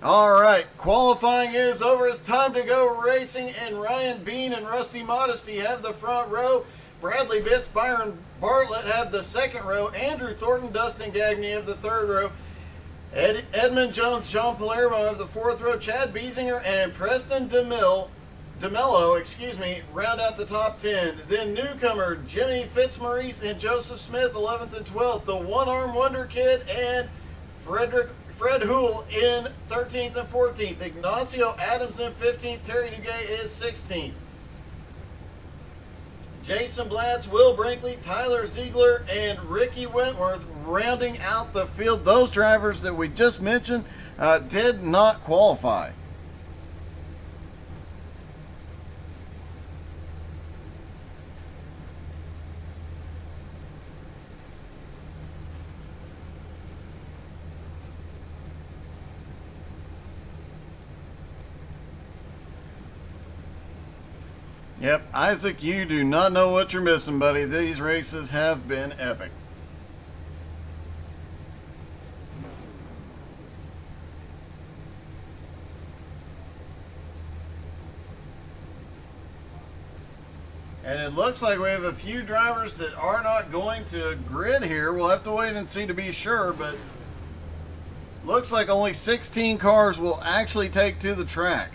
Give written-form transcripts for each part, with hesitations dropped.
All right, qualifying is over. It's time to go racing, and Ryan Bean and Rusty Modesty have the front row. Bradley Bitts, Byron Bartlett have the second row. Andrew Thornton, Dustin Gagne have the third row. Edmund Jones, John Palermo have the fourth row. Chad Biesinger and Preston DeMello, round out the top 10. Then newcomer Jimmy Fitzmaurice and Joseph Smith, 11th and 12th. The one-arm wonder kid and Fred Hool in 13th and 14th. Ignacio Adams in 15th. Terry Duguay is 16th. Jason Blatz, Will Brinkley, Tyler Ziegler, and Ricky Wentworth rounding out the field. Those drivers that we just mentioned did not qualify. Yep, Isaac, you do not know what you're missing, buddy. These races have been epic. And it looks like we have a few drivers that are not going to grid here. We'll have to wait and see to be sure, but looks like only 16 cars will actually take to the track.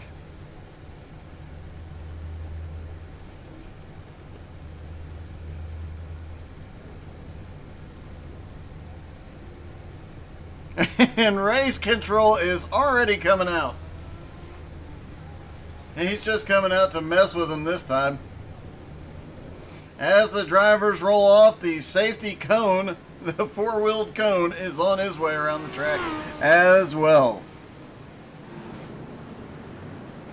And race control is already coming out. And he's just coming out to mess with them this time. As the drivers roll off, the safety cone, the four-wheeled cone, is on his way around the track as well.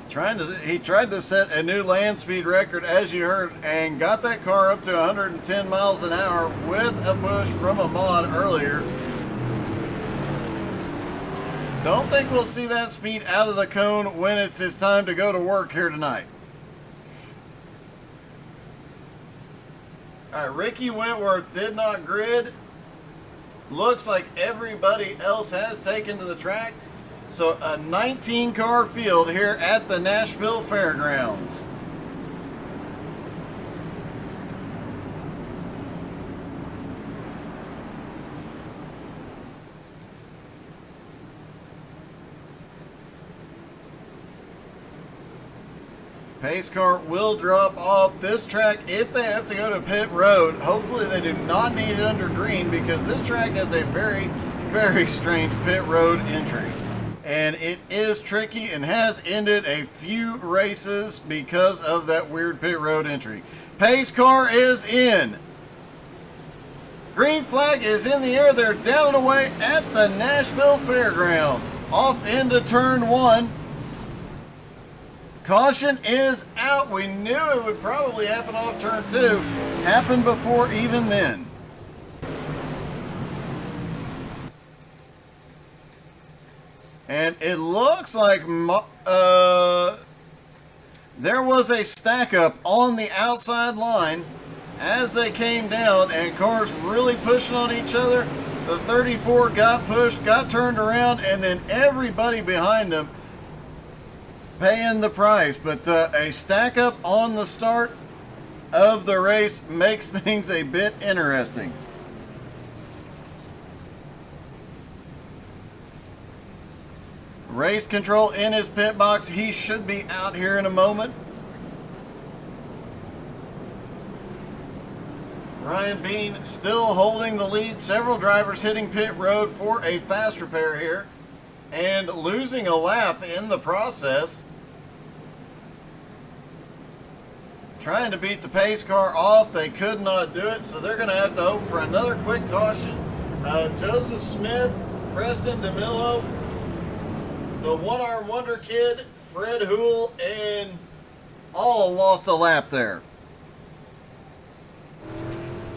He tried to set a new land speed record, as you heard, and got that car up to 110 miles an hour with a push from a mod earlier. Don't think we'll see that speed out of the cone when it's his time to go to work here tonight. All right, Ricky Wentworth did not grid. Looks like everybody else has taken to the track. So a 19-car field here at the Nashville Fairgrounds. Pace car will drop off this track if they have to go to pit road. Hopefully they do not need it under green, because this track has a very, very strange pit road entry. And it is tricky and has ended a few races because of that weird pit road entry. Pace car is in. Green flag is in the air. They're down and away at the Nashville Fairgrounds. Off into turn one. Caution is out. We knew it would probably happen off turn two. Happened before even then. And it looks like there was a stack up on the outside line as they came down, and cars really pushing on each other. The 34 got pushed, got turned around, and then everybody behind them paying the price. But a stack up on the start of the race makes things a bit interesting. Race control in his pit box. He should be out here in a moment. Ryan Bean still holding the lead. Several drivers hitting pit road for a fast repair here and losing a lap in the process. Trying to beat the pace car off. They could not do it, so they're going to have to hope for another quick caution. Joseph Smith, Preston DeMillo, the one-arm wonder kid, Fred Hool, and all lost a lap there.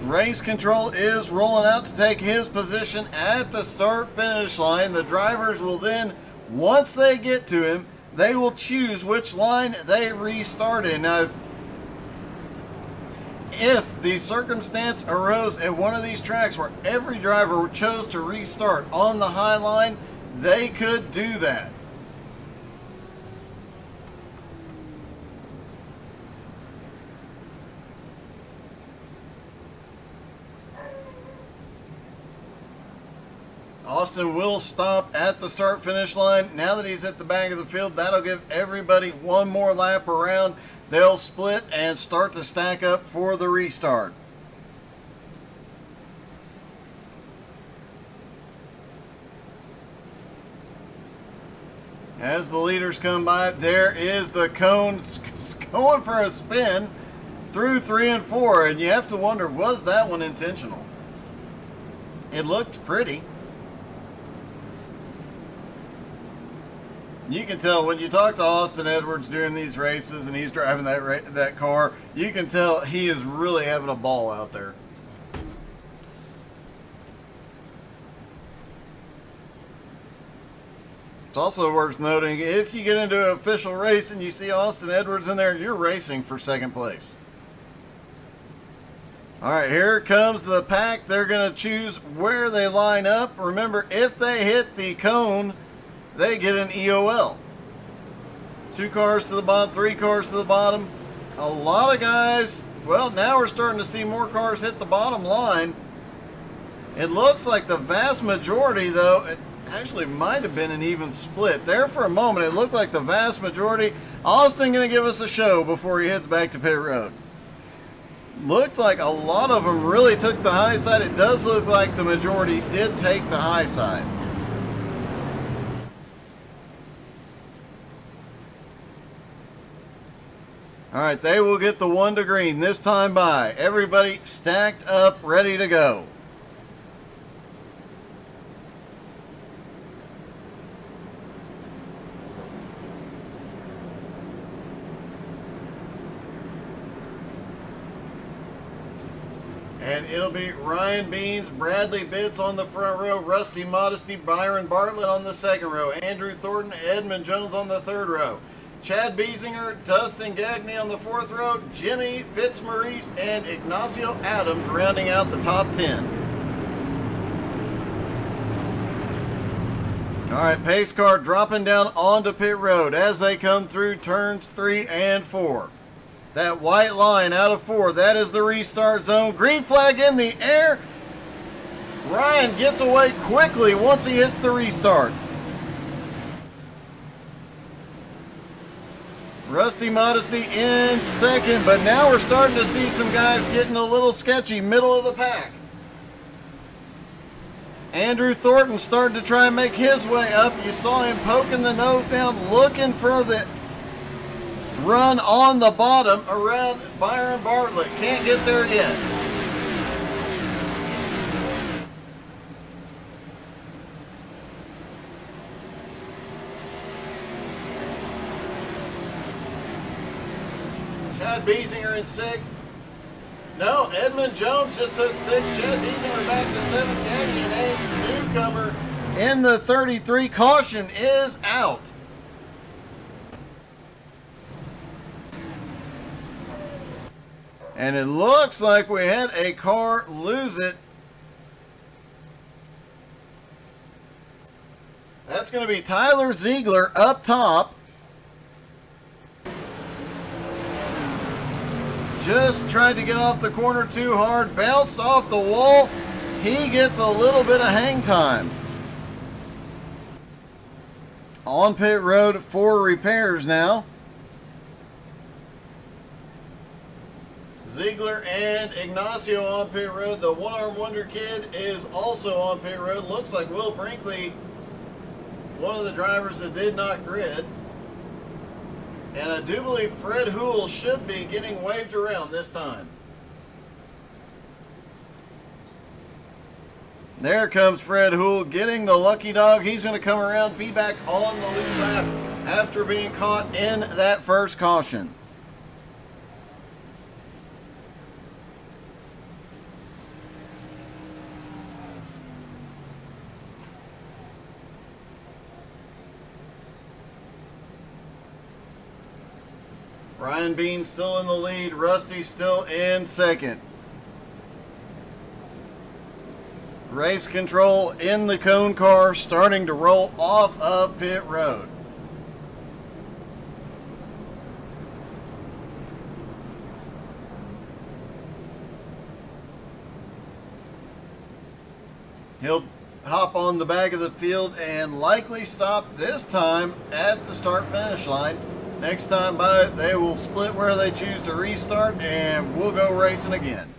Race control is rolling out to take his position at the start-finish line. The drivers will then, once they get to him, they will choose which line they restart in. Now, if the circumstance arose at one of these tracks where every driver chose to restart on the high line, they could do that. Austin will stop at the start-finish line. Now that he's at the back of the field, that'll give everybody one more lap around. They'll split and start to stack up for the restart. As the leaders come by, there is the cone going for a spin through 3 and 4. And you have to wonder, was that one intentional? It looked pretty. You can tell when you talk to Austin Edwards during these races and he's driving that car, you can tell he is really having a ball out there. It's also worth noting, if you get into an official race and you see Austin Edwards in there, you're racing for second place. All right, here comes the pack. They're going to choose where they line up. Remember, if they hit the cone, they get an EOL. 2 cars to the bottom, 3 cars to the bottom. A lot of guys, well, now we're starting to see more cars hit the bottom line. It looks like the vast majority, though, it actually might have been an even split. There for a moment, it looked like the vast majority. Austin going to give us a show before he heads back to pit road. Looked like a lot of them really took the high side. It does look like the majority did take the high side. All right, they will get the 1 to green this time by. Everybody stacked up, ready to go. And it'll be Ryan Beans, Bradley Bitts on the front row, Rusty Modesty, Byron Bartlett on the second row, Andrew Thornton, Edmund Jones on the third row, Chad Biesinger, Dustin Gagne on the fourth row, Jimmy Fitzmaurice, and Ignacio Adams rounding out the top 10. All right, pace car dropping down onto pit road as they come through turns 3 and 4. That white line out of 4, that is the restart zone. Green flag in the air. Ryan gets away quickly once he hits the restart. Rusty Modesty in second, but now we're starting to see some guys getting a little sketchy, middle of the pack. Andrew Thornton starting to try and make his way up. You saw him poking the nose down, looking for the run on the bottom around Byron Bartlett. Can't get there yet. Chad Biesinger in 6th. No, Edmund Jones just took 6th. Chad Biesinger back to 7th. Canyon Age, newcomer in the 33. Caution is out. And it looks like we had a car lose it. That's going to be Tyler Ziegler up top. Just tried to get off the corner too hard. Bounced off the wall. He gets a little bit of hang time. On pit road for repairs now. Ziegler and Ignacio on pit road. The one-arm wonder kid is also on pit road. Looks like Will Brinkley, one of the drivers that did not grid. And I do believe Fred Houle should be getting waved around this time. There comes Fred Houle getting the lucky dog. He's going to come around, be back on the lead lap after being caught in that first caution. Ryan Bean still in the lead. Rusty still in second. Race control in the cone car starting to roll off of pit road. hop on the back of the field and likely stop this time at the start-finish line. Next time by, they will split where they choose to restart, and we'll go racing again.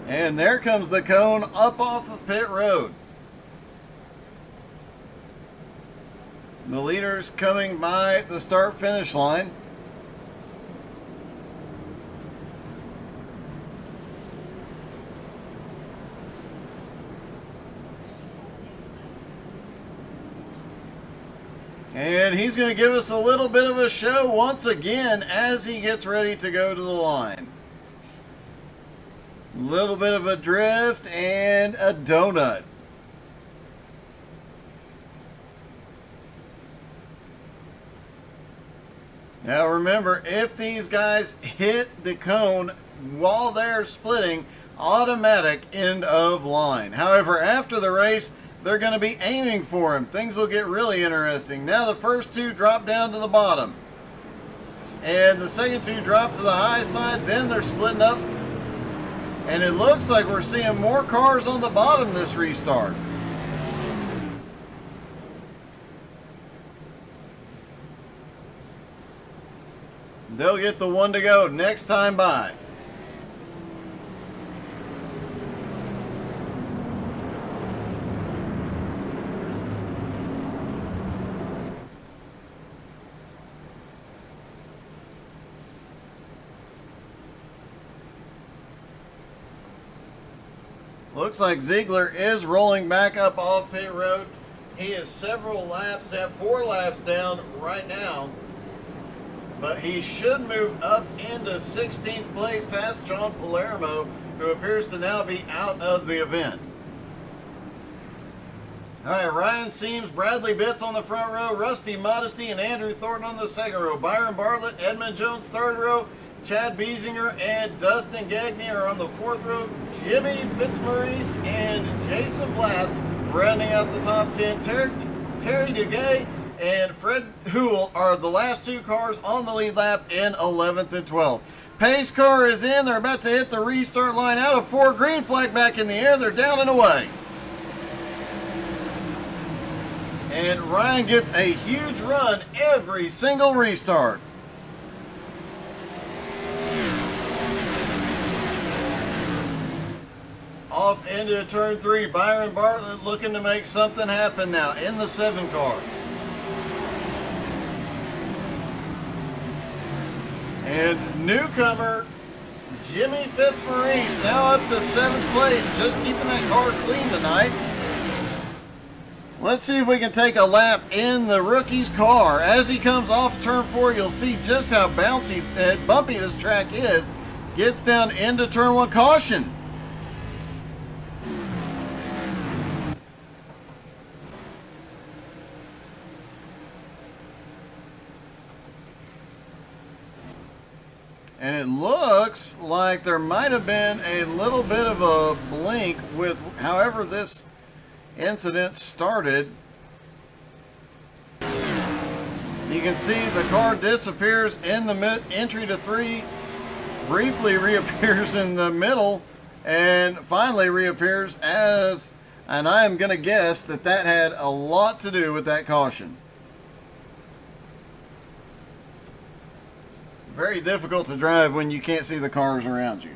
And there comes the cone up off of pit road. The leaders coming by the start-finish line. And he's going to give us a little bit of a show once again as he gets ready to go to the line. A little bit of a drift and a donut. Now remember, if these guys hit the cone while they're splitting, automatic end of line. However, after the race, they're going to be aiming for him. Things will get really interesting. Now the first two drop down to the bottom. And the second two drop to the high side. Then they're splitting up. And it looks like we're seeing more cars on the bottom this restart. They'll get the one to go next time by. Looks like Ziegler is rolling back up off pit road. He is several laps, 4 laps down right now. But he should move up into 16th place past John Palermo, who appears to now be out of the event. All right, Ryan Seams, Bradley Bitts on the front row, Rusty Modesty and Andrew Thornton on the second row. Byron Bartlett, Edmund Jones, third row. Chad Biesinger and Dustin Gagne are on the fourth row. Jimmy Fitzmaurice and Jason Blatz rounding out the top 10. Terry Duguay and Fred Hool are the last two cars on the lead lap in 11th and 12th. Pace car is in. They're about to hit the restart line. Out of 4, green flag back in the air. They're down and away. And Ryan gets a huge run every single restart. Off into turn 3, Byron Bartlett looking to make something happen now in the 7 car. And newcomer Jimmy Fitzmaurice now up to 7th place, just keeping that car clean tonight. Let's see if we can take a lap in the rookie's car. As he comes off turn 4, you'll see just how bouncy and bumpy this track is. Gets down into turn 1, caution. And it looks like there might have been a little bit of a blink with however this incident started. You can see the car disappears in the entry to 3, briefly reappears in the middle, and finally reappears as, and I am going to guess that that had a lot to do with that caution. Very difficult to drive when you can't see the cars around you.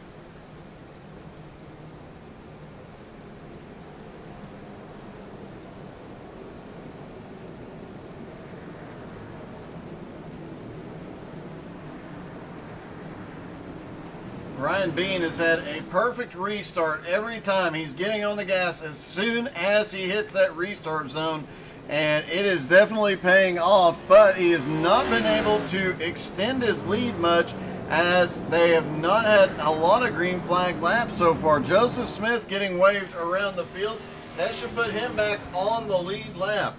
Ryan Bean has had a perfect restart every time. He's getting on the gas as soon as he hits that restart zone. And it is definitely paying off, but he has not been able to extend his lead much as they have not had a lot of green flag laps so far. Joseph Smith getting waved around the field. That should put him back on the lead lap.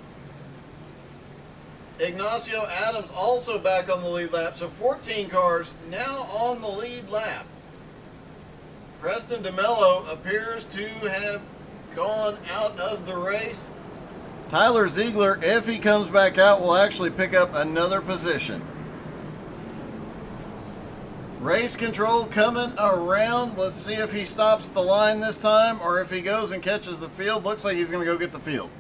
Ignacio Adams also back on the lead lap, so 14 cars now on the lead lap. Preston DeMello appears to have gone out of the race. Tyler Ziegler, if he comes back out, will actually pick up another position. Race control coming around. Let's see if he stops the line this time or if he goes and catches the field. Looks like he's going to go get the field.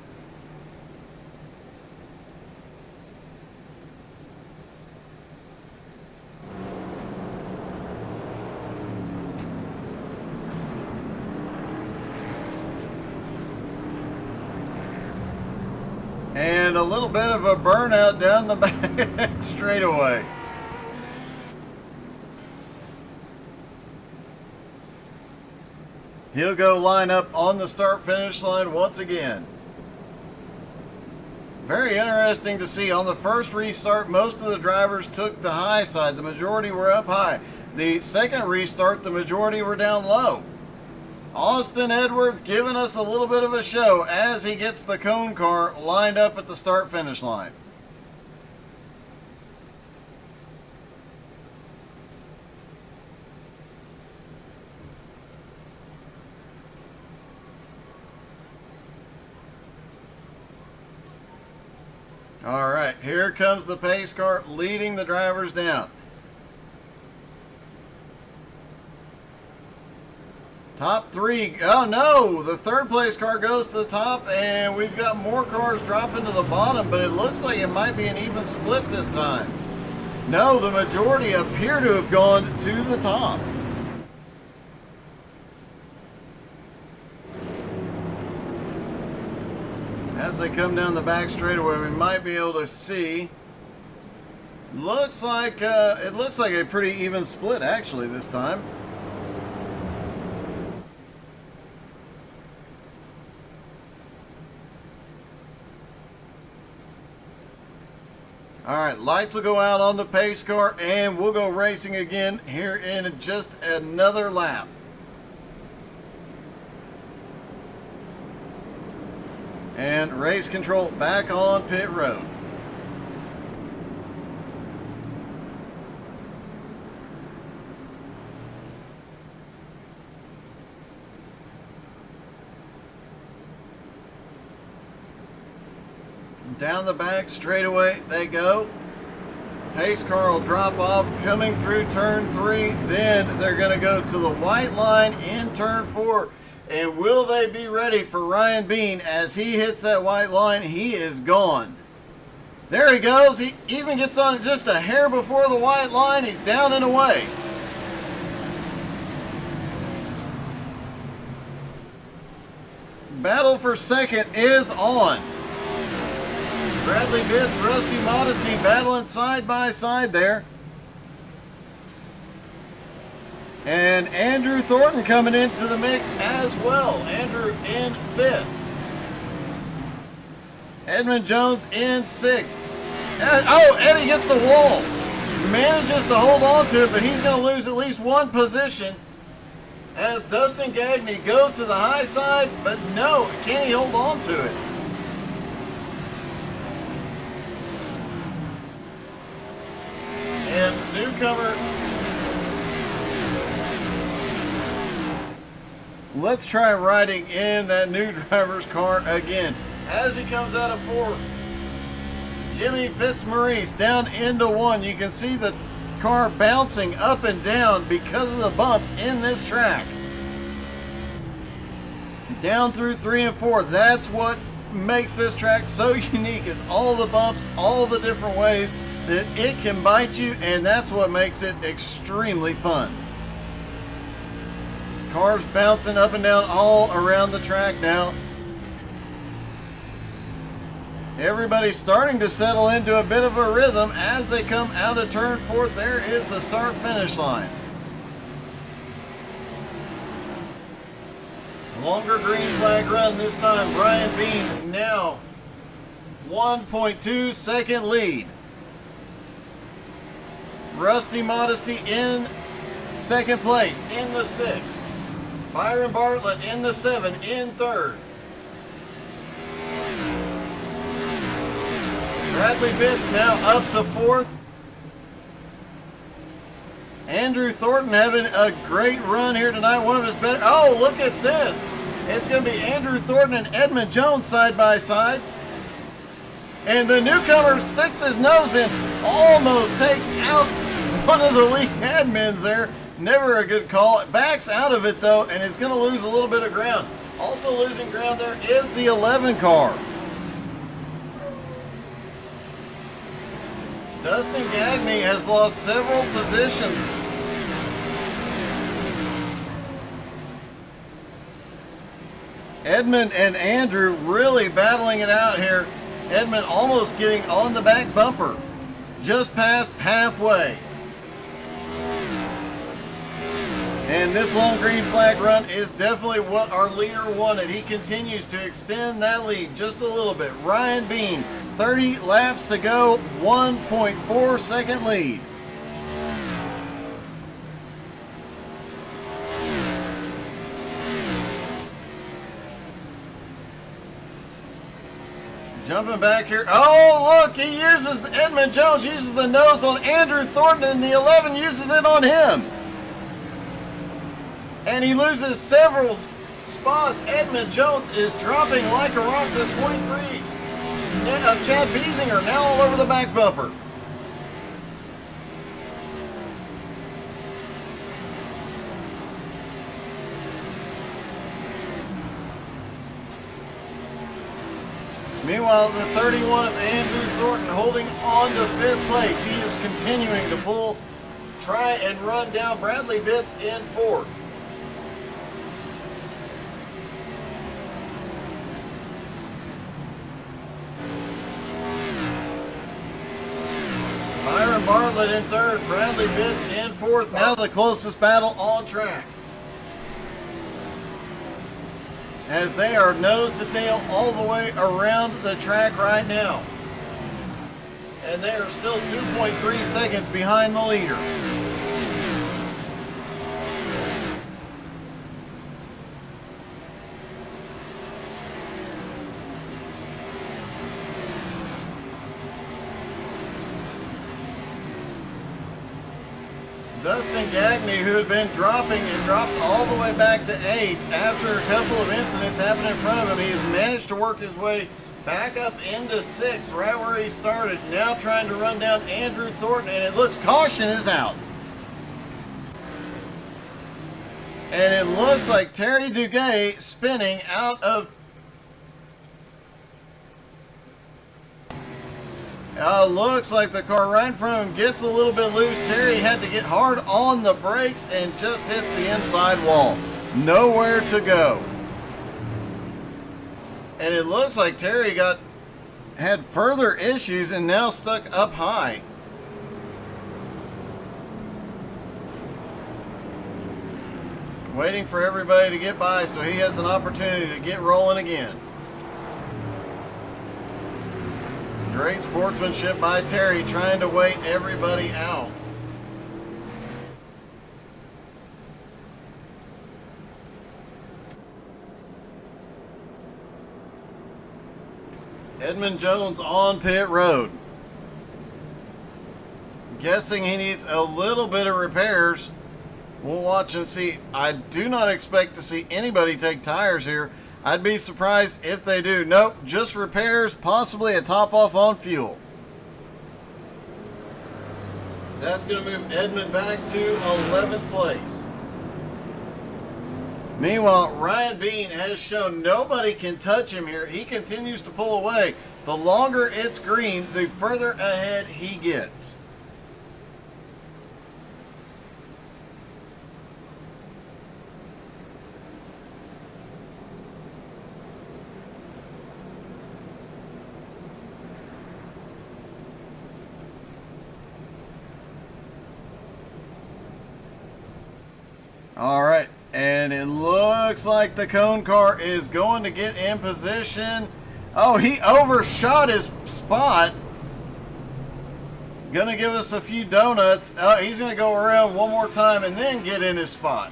And a little bit of a burnout down the back straightaway. He'll go line up on the start-finish line once again. Very interesting to see. On the first restart, most of the drivers took the high side. The majority were up high. The second restart, the majority were down low. Austin Edwards giving us a little bit of a show as he gets the cone car lined up at the start-finish line. All right, here comes the pace car leading the drivers down. Top three. Oh no, the third place car goes to the top, and we've got more cars dropping to the bottom, but it looks like it might be an even split this time. No, the majority appear to have gone to the top. As they come down the back straightaway, we might be able to see. It looks like a pretty even split actually this time. All right, lights will go out on the pace car, and we'll go racing again here in just another lap. And race control back on pit road. Down the back straightaway they go. Pace car will drop off coming through turn 3. Then they're going to go to the white line in turn 4. And will they be ready for Ryan Bean as he hits that white line? He is gone. There he goes. He even gets on it just a hair before the white line. He's down and away. Battle for second is on. Bradley Bitts, Rusty Modesty battling side by side there. And Andrew Thornton coming into the mix as well. Andrew in 5th. Edmund Jones in 6th. And, Eddie gets the wall. Manages to hold on to it, but he's going to lose at least one position as Dustin Gagney goes to the high side, but no, can he hold on to it? And newcomer, let's try riding in that new driver's car again. As he comes out of 4, Jimmy Fitzmaurice down into 1. You can see the car bouncing up and down because of the bumps in this track. Down through 3 and 4. That's what makes this track so unique, is all the bumps, all the different ways that it can bite you, and that's what makes it extremely fun. Cars bouncing up and down all around the track now. Everybody's starting to settle into a bit of a rhythm as they come out of turn 4. There is the start-finish line. Longer green flag run this time. Brian Bean now 1.2 second lead. Rusty Modesty in 2nd place in the 6th. Byron Bartlett in the 7 in 3rd. Bradley Bitts now up to 4th. Andrew Thornton having a great run here tonight. One of his better. Oh, look at this. It's going to be Andrew Thornton and Edmund Jones side by side. And the newcomer sticks his nose in, almost takes out one of the league admins there. Never a good call. Backs out of it though, and is going to lose a little bit of ground. Also losing ground there is the 11 car. Dustin Gagne has lost several positions. Edmund and Andrew really battling it out here. Edmund almost getting on the back bumper. Just past halfway. And this long green flag run is definitely what our leader wanted. He continues to extend that lead just a little bit. Ryan Bean, 30 laps to go, 1.4 second lead. Jumping back here. Oh, look, he uses, Edmund Jones uses the nose on Andrew Thornton, and the 11 uses it on him. And he loses several spots. Edmund Jones is dropping like a rock. The 23 of Chad Biesinger now all over the back bumper. Meanwhile, the 31 of Andrew Thornton holding on to 5th place. He is continuing to pull, try and run down Bradley Bitts in 4th. Byron Bartlett in 3rd, Bradley Bitts in 4th. Now the closest battle on track, as they are nose to tail all the way around the track right now. And they are still 2.3 seconds behind the leader. Dustin Gagne, who had been dropping and dropped all the way back to 8th after a couple of incidents happened in front of him, he has managed to work his way back up into 6th, right where he started. Now trying to run down Andrew Thornton, and it looks caution is out. And it looks like Terry Duguay spinning out of... looks like the car right in front of him gets a little bit loose. Terry had to get hard on the brakes and just hits the inside wall. Nowhere to go. And it looks like Terry had further issues and now stuck up high. Waiting for everybody to get by so he has an opportunity to get rolling again. Great sportsmanship by Terry, trying to wait everybody out. Edmund Jones on pit road. Guessing he needs a little bit of repairs. We'll watch and see. I do not expect to see anybody take tires here. I'd be surprised if they do. Nope, just repairs, possibly a top off on fuel. That's going to move Edmund back to 11th place. Meanwhile, Ryan Bean has shown nobody can touch him here. He continues to pull away. The longer it's green, the further ahead he gets. All right, and it looks like the cone car is going to get in position. Oh, he overshot his spot. Gonna give us a few donuts. He's gonna go around one more time and then get in his spot.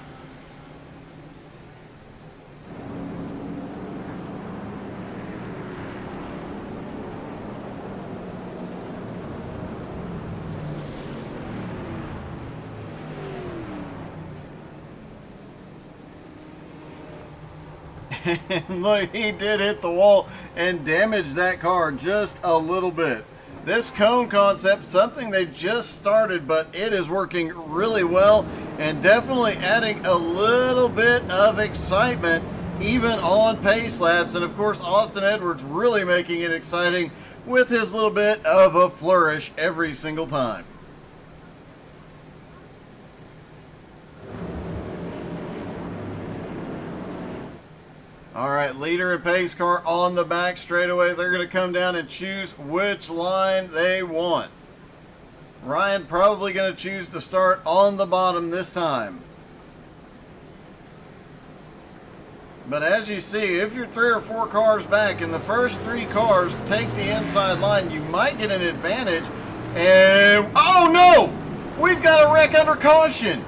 And look, he did hit the wall and damage that car just a little bit. This cone concept, something they just started, but it is working really well and definitely adding a little bit of excitement even on pace laps. And of course, Austin Edwards really making it exciting with his little bit of a flourish every single time. All right, leader and pace car on the back straightaway. They're going to come down and choose which line they want. Ryan probably going to choose to start on the bottom this time. But as you see, if you're 3 or 4 cars back and the first 3 cars take the inside line, you might get an advantage. And, oh no! We've got a wreck under caution.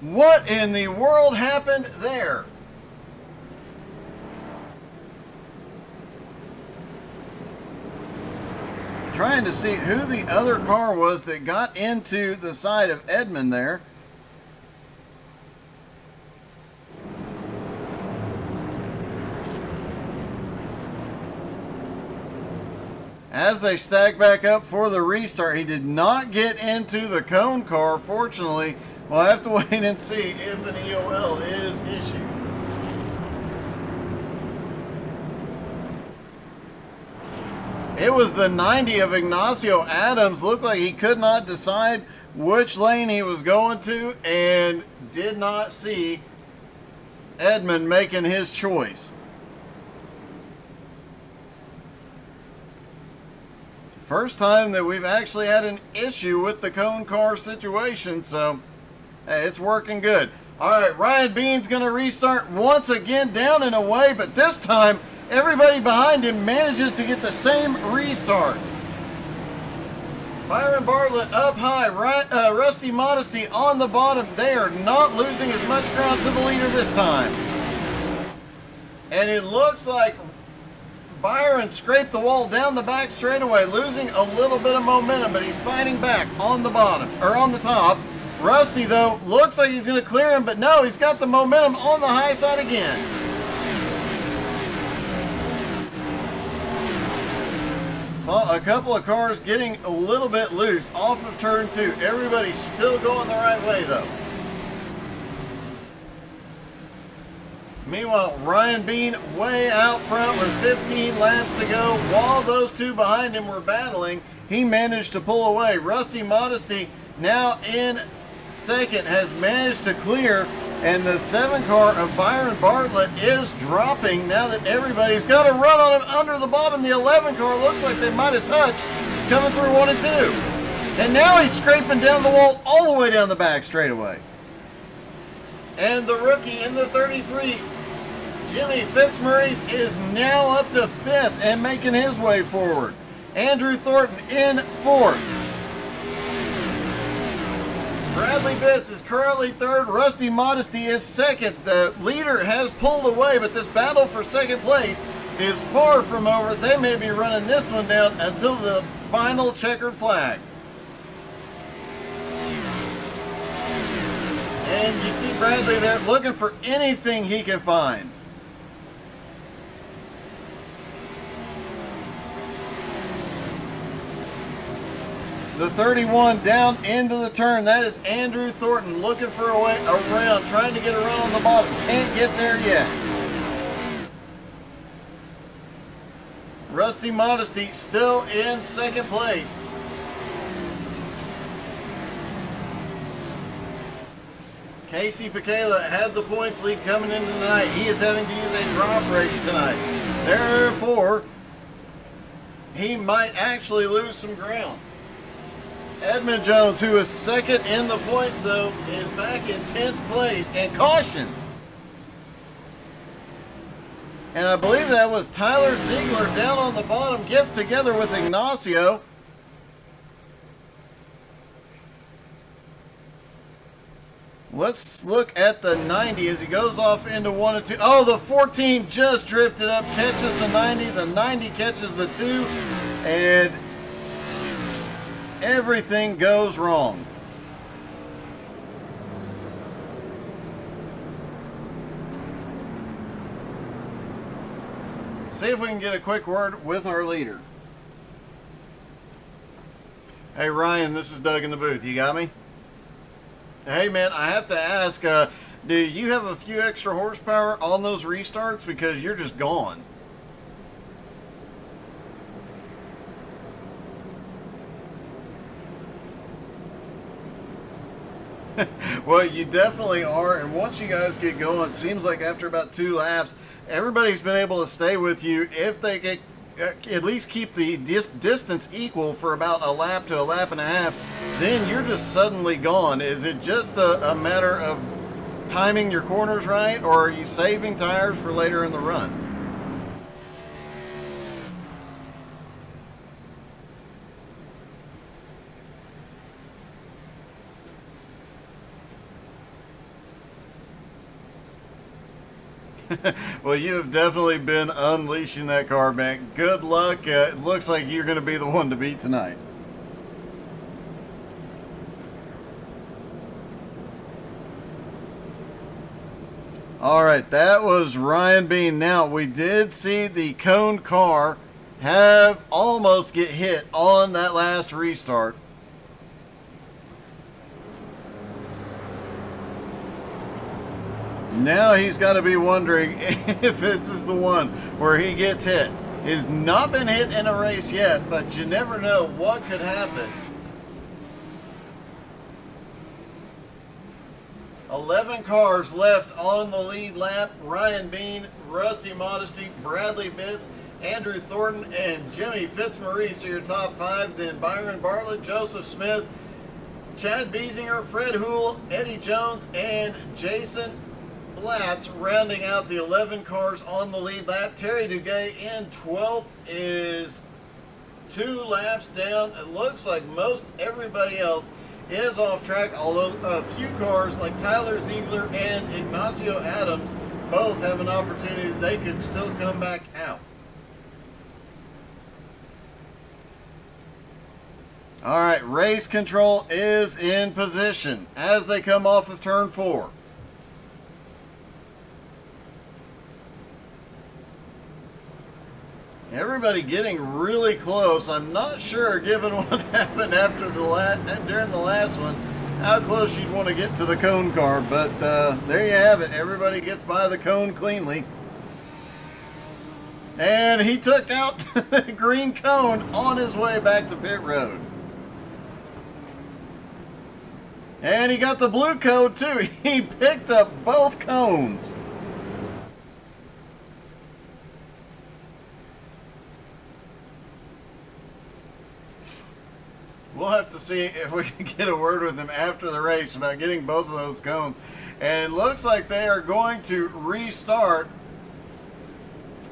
What in the world happened there? Trying to see who the other car was that got into the side of Edmund there. As they stack back up for the restart, he did not get into the cone car, fortunately. We'll have to wait and see if an EOL is issued. It was the 90 of Ignacio Adams. Looked like he could not decide which lane he was going to and did not see Edmund making his choice. First time that we've actually had an issue with the cone car situation, so hey, it's working good. All right, Ryan Bean's going to restart once again down and away, but this time everybody behind him manages to get the same restart. Byron Bartlett up high, Rusty Modesty on the bottom. They are not losing as much ground to the leader this time. And it looks like Byron scraped the wall down the back straightaway, losing a little bit of momentum, but he's fighting back on the bottom, or on the top. Rusty, though, looks like he's going to clear him, but no, he's got the momentum on the high side again. Saw a couple of cars getting a little bit loose off of turn 2. Everybody's still going the right way, though. Meanwhile, Ryan Bean way out front with 15 laps to go. While those two behind him were battling, he managed to pull away. Rusty Modesty now in second has managed to clear, and the 7 car of Byron Bartlett is dropping now that everybody's got a run on him under the bottom. The 11 car looks like they might have touched coming through 1 and 2. And now he's scraping down the wall all the way down the back straightaway. And the rookie in the 33, Jimmy Fitzmaurice, is now up to 5th and making his way forward. Andrew Thornton in 4th. Bradley Bitts is currently 3rd. Rusty Modesty is 2nd. The leader has pulled away, but this battle for 2nd place is far from over. They may be running this one down until the final checkered flag. And you see Bradley there looking for anything he can find. The 31 down into the turn. That is Andrew Thornton looking for a way around, trying to get around on the bottom. Can't get there yet. Rusty Modesty still in 2nd place. Casey Pekela had the points lead coming into the night. He is having to use a drop race tonight. Therefore, he might actually lose some ground. Edmund Jones, who is 2nd in the points, though, is back in 10th place. And caution. And I believe that was Tyler Ziegler down on the bottom, gets together with Ignacio. Let's look at the 90 as he goes off into 1 and 2. Oh, the 14 just drifted up, catches the 90. The 90 catches the 2. And everything goes wrong. see if we can get a quick word with our leader. Hey Ryan, this is Doug in the booth. You got me? Hey man, I have to ask, do you have a few extra horsepower on those restarts? Because you're just gone. Well, you definitely are, and once you guys get going, it seems like after about 2 laps, everybody's been able to stay with you if they get at least keep the distance equal for about a lap to a lap and a half. Then you're just suddenly gone. Is it just a matter of timing your corners right, or are you saving tires for later in the run? Well, you have definitely been unleashing that car, man. Good luck. It looks like you're going to be the one to beat tonight. All right, that was Ryan Bean. Now, we did see the cone car have almost get hit on that last restart. Now he's got to be wondering if this is the one where he gets hit. He's not been hit in a race yet, but you never know what could happen. 11 cars left on the lead lap. Ryan Bean, Rusty Modesty, Bradley Bitts, Andrew Thornton, and Jimmy Fitzmaurice are your top 5. Then Byron Bartlett, Joseph Smith, Chad Biesinger, Fred Houle, Eddie Jones, and Jason Blatz rounding out the 11 cars on the lead lap. Terry Duguay in 12th is 2 laps down. It looks like most everybody else is off track, although a few cars like Tyler Ziegler and Ignacio Adams both have an opportunity that they could still come back out. All right, race control is in position as they come off of turn 4. Everybody getting really close. I'm not sure, given what happened after during the last one, how close you'd want to get to the cone car. But there you have it. Everybody gets by the cone cleanly. And he took out the green cone on his way back to pit road. And he got the blue cone too. He picked up both cones. We'll have to see if we can get a word with him after the race about getting both of those cones. And it looks like they are going to restart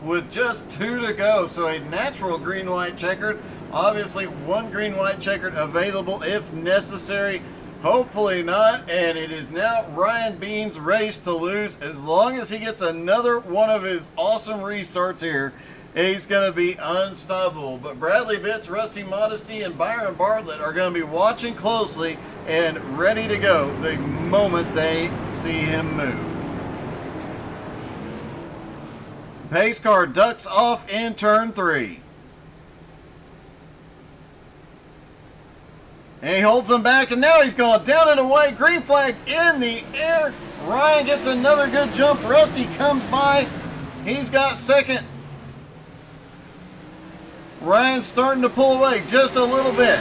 with just 2 to go. So a natural green-white checkered. Obviously, 1 green-white checkered available if necessary. Hopefully not. And it is now Ryan Bean's race to lose. As long as he gets another one of his awesome restarts here, he's going to be unstoppable. But Bradley Bitts, Rusty Modesty, and Byron Bartlett are going to be watching closely and ready to go the moment they see him move. Pace car ducks off in turn 3. And he holds them back, and now he's gone down and away. Green flag in the air. Ryan gets another good jump. Rusty comes by. He's got second. Ryan's starting to pull away just a little bit.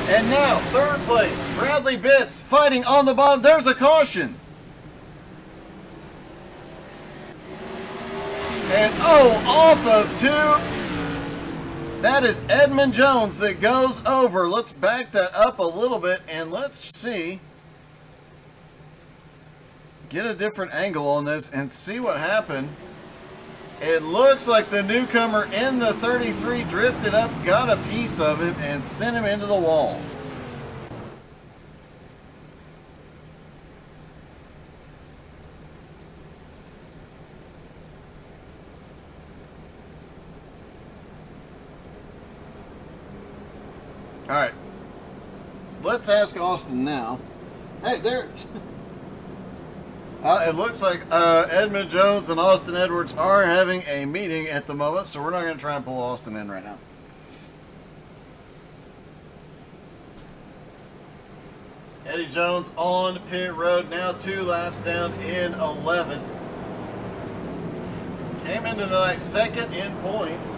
And now, third place, Bradley Bitts fighting on the bottom. There's a caution. And off of 2. That is Edmund Jones that goes over. Let's back that up a little bit and let's see. Get a different angle on this and see what happened. It looks like the newcomer in the 33 drifted up, got a piece of him, and sent him into the wall. All right. Let's ask Austin now. Hey, there. It looks like Edmund Jones and Austin Edwards are having a meeting at the moment, so we're not going to try and pull Austin in right now. Eddie Jones on pit road, now 2 laps down in 11th. Came into tonight second in points.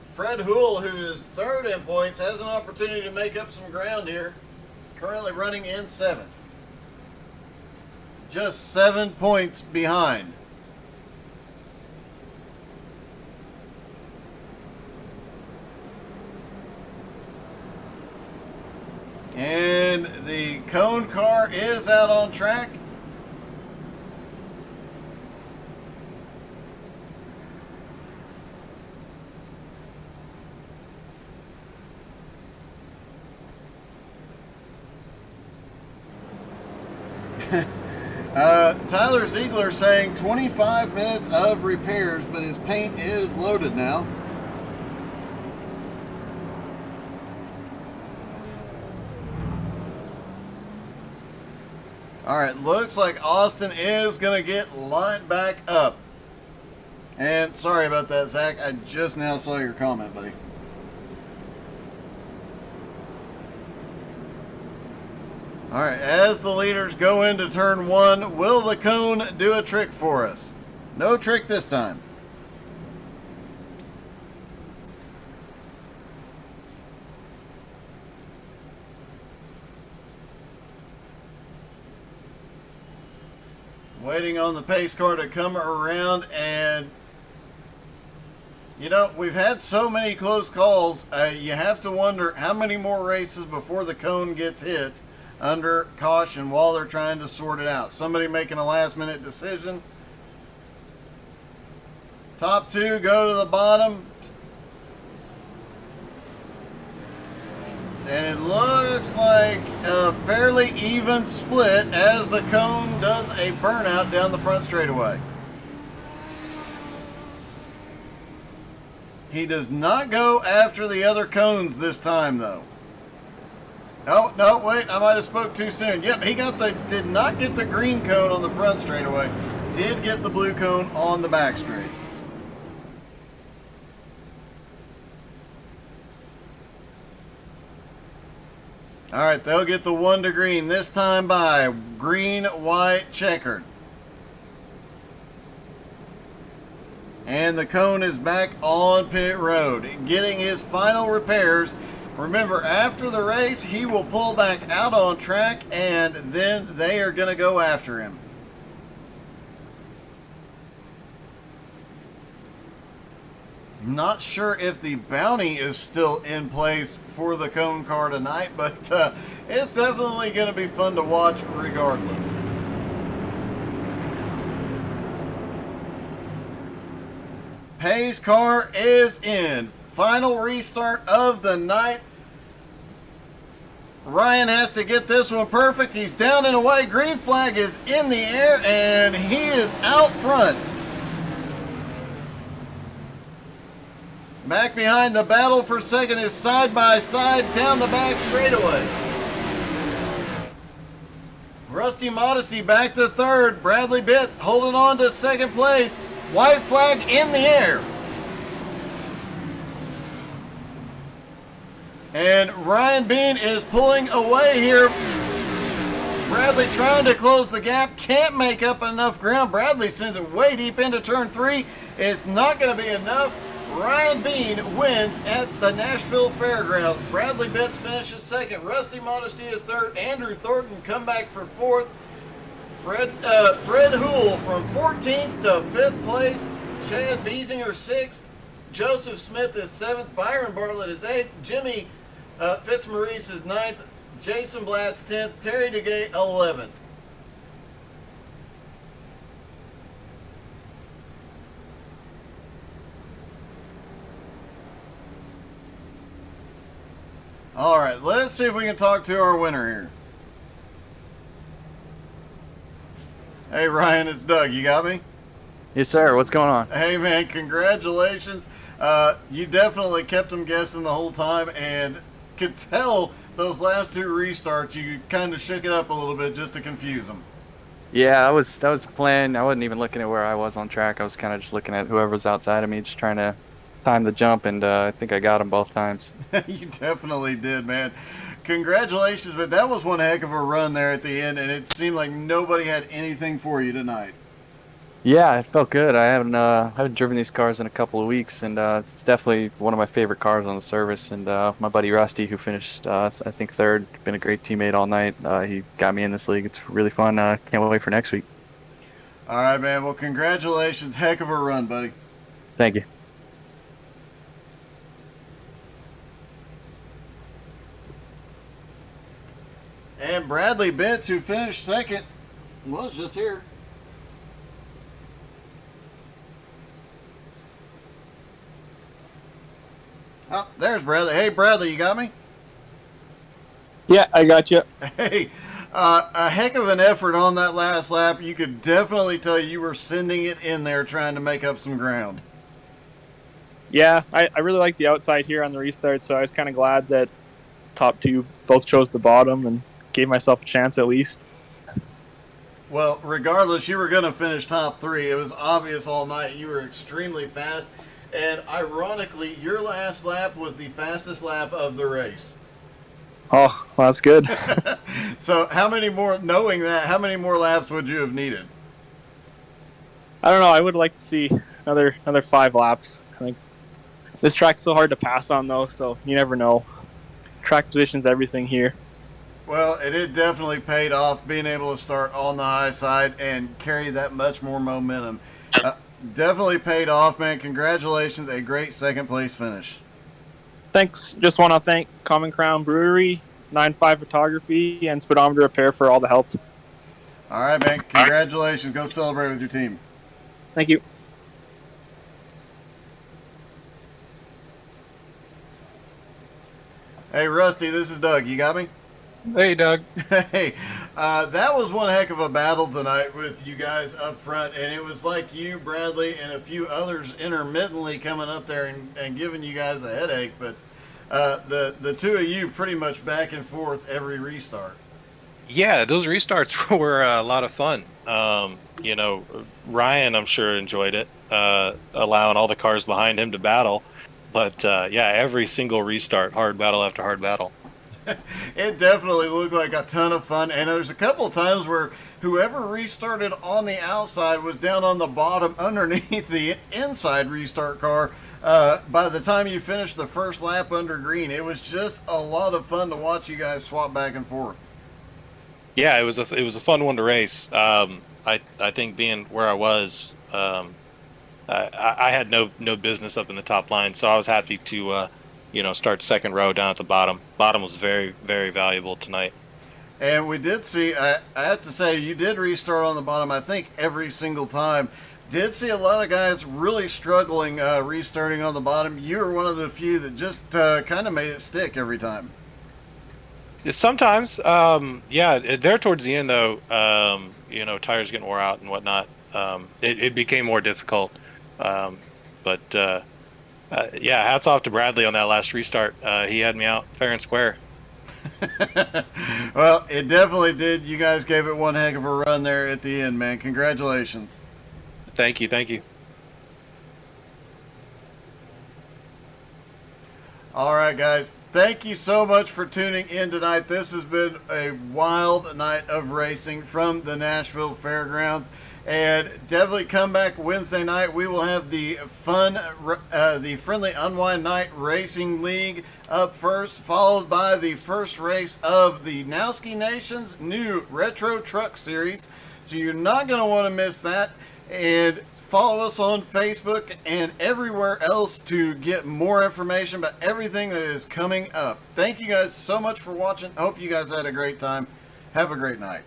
Fred Hool, who is third in points, has an opportunity to make up some ground here. Currently running in 7th. Just 7 points behind. And the cone car is out on track. Tyler Ziegler saying 25 minutes of repairs, but his paint is loaded now. All right, looks like Austin is going to get lined back up. And sorry about that, Zach. I just now saw your comment, buddy. All right, as the leaders go into turn 1, will the cone do a trick for us? No trick this time. Waiting on the pace car to come around, and you know, we've had so many close calls, you have to wonder how many more races before the cone gets hit under caution while they're trying to sort it out. Somebody making a last minute decision. Top 2 go to the bottom. And it looks like a fairly even split as the cone does a burnout down the front straightaway. He does not go after the other cones this time, though. Oh, no, wait, I might have spoke too soon. Yep, he did not get the green cone on the front straightaway. Did get the blue cone on the back straight. All right, they'll get the 1 to green, this time by green, white, checkered. And the cone is back on pit road, getting his final repairs. Remember, after the race, he will pull back out on track, and then they are going to go after him. Not sure if the bounty is still in place for the cone car tonight, but it's definitely going to be fun to watch regardless. Pace car is in. Final restart of the night. Ryan has to get this one perfect. He's down and away. Green flag is in the air, and he is out front. Back behind, the battle for second is side by side down the back straightaway. Rusty Modesty back to third. Bradley Bitts holding on to second place. White flag in the air. And Ryan Bean is pulling away here. Bradley trying to close the gap. Can't make up enough ground. Bradley sends it way deep into turn 3. It's not going to be enough. Ryan Bean wins at the Nashville Fairgrounds. Bradley Bitts finishes second. Rusty Modesty is third. Andrew Thornton come back for fourth. Fred Hool from 14th to 5th place. Chad Biesinger 6th. Joseph Smith is 7th. Byron Bartlett is 8th. Jimmy Fitzmaurice is 9th. Jason Blatz 10th. Terry DeGay 11th. All right, let's see if we can talk to our winner here. Hey, Ryan, it's Doug. You got me? Yes, sir. What's going on? Hey, man, congratulations. You definitely kept them guessing the whole time, and could tell those last 2 restarts, you kind of shook it up a little bit just to confuse them. Yeah, that was the plan. I wasn't even looking at where I was on track. I was kind of just looking at whoever's outside of me, just trying to time the jump, and I think I got them both times. You definitely did, man. Congratulations, but that was one heck of a run there at the end, and it seemed like nobody had anything for you tonight. Yeah, it felt good. I haven't driven these cars in a couple of weeks, and it's definitely one of my favorite cars on the service. And my buddy Rusty, who finished I think third, been a great teammate all night. He got me in this league. It's really fun. Can't wait for next week. All right, man. Well, congratulations. Heck of a run, buddy. Thank you. And Bradley Bitts, who finished second, was just here. Oh, there's Bradley. Hey, Bradley, you got me? Yeah, I got you. Hey, a heck of an effort on that last lap. You could definitely tell you were sending it in there trying to make up some ground. Yeah, I really like the outside here on the restart, so I was kind of glad that top two both chose the bottom and gave myself a chance at least. Well, regardless, you were going to finish top three. It was obvious all night. You were extremely fast. And ironically, your last lap was the fastest lap of the race. Oh, well, that's good. So knowing that, how many more laps would you have needed? I don't know. I would like to see another 5 laps. I think this track's so hard to pass on, though, so you never know. Track position's everything here. Well, it definitely paid off being able to start on the high side and carry that much more momentum. Definitely paid off, man. Congratulations. A great second place finish. Thanks. Just want to thank Common Crown Brewery, 9.5 Photography, and Speedometer Repair for all the help. All right, man. Congratulations. Go celebrate with your team. Thank you. Hey, Rusty, this is Doug. You got me? Hey, Doug. Hey, that was one heck of a battle tonight with you guys up front, and it was like you, Bradley, and a few others intermittently coming up there and giving you guys a headache, but the two of you pretty much back and forth every restart. Yeah, those restarts were a lot of fun. Ryan, I'm sure, enjoyed it, allowing all the cars behind him to battle. But, yeah, every single restart, hard battle after hard battle. It definitely looked like a ton of fun, and there's a couple of times where whoever restarted on the outside was down on the bottom underneath the inside restart car. By the time you finished the first lap under green, it was just a lot of fun to watch you guys swap back and forth. Yeah, it was a fun one to race. I think being where I was, I had no business up in the top line, so I was happy to start second row down at the bottom. Bottom was very, very valuable tonight. And we did see, I have to say, you did restart on the bottom, I think, every single time. Did see a lot of guys really struggling restarting on the bottom. You were one of the few that just kind of made it stick every time. Sometimes, there towards the end, though, tires getting wore out and whatnot, it became more difficult. Hats off to Bradley on that last restart. He had me out fair and square. Well, it definitely did. You guys gave it one heck of a run there at the end, man. Congratulations. Thank you. All right, guys. Thank you so much for tuning in tonight. This has been a wild night of racing from the Nashville Fairgrounds. And definitely come back Wednesday night. We will have the Friendly Unwind Night Racing League up first, followed by the first race of the Nowski Nation's new Retro Truck Series. So you're not going to want to miss that. And follow us on Facebook and everywhere else to get more information about everything that is coming up. Thank you guys so much for watching. Hope you guys had a great time. Have a great night.